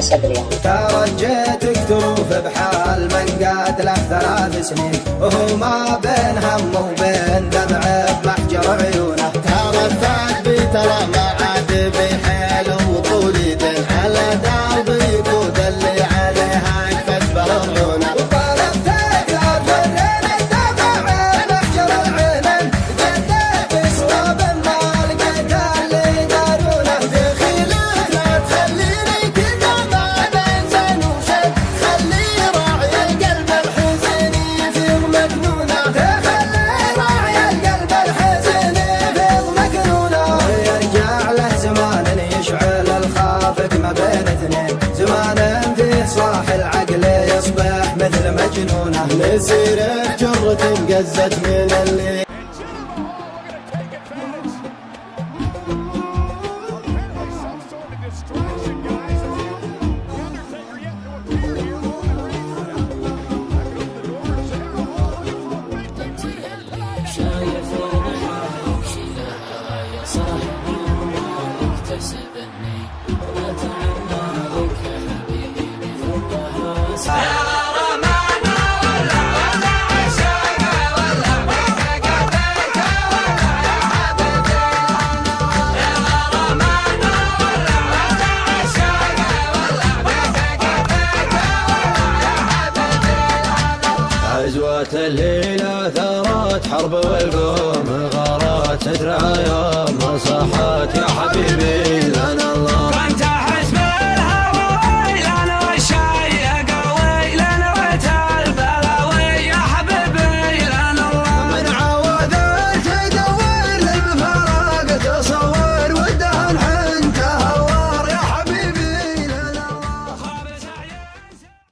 صدري. ترجيتك تروف بحال من قاتله 3 سنين وهو ما بين هم وبين دمع بمحجر عيونه. ترفعت بترى ما عاد بحيل وطولي دين على درب يقود اللي عليها كفت برونه. وطلبتك لا تورين الدمع بمحجر العينين جديت بصواب ما لقيت اللي دارونه. دخيلك لا تخليني كذا ما بين زين وشد خلي راعي القلب الحزيني يفيض مجنونه. تخلي راعي القلب الحزيني يفيض مجنونه. ويرجع له زمان يشعل الخافق ما بين اثنين زمان فيه صاح العقل يصبح مثل مجنونه. مسيره جرة انقزت من اللي عزوة الليلة ثارت حرب والقوة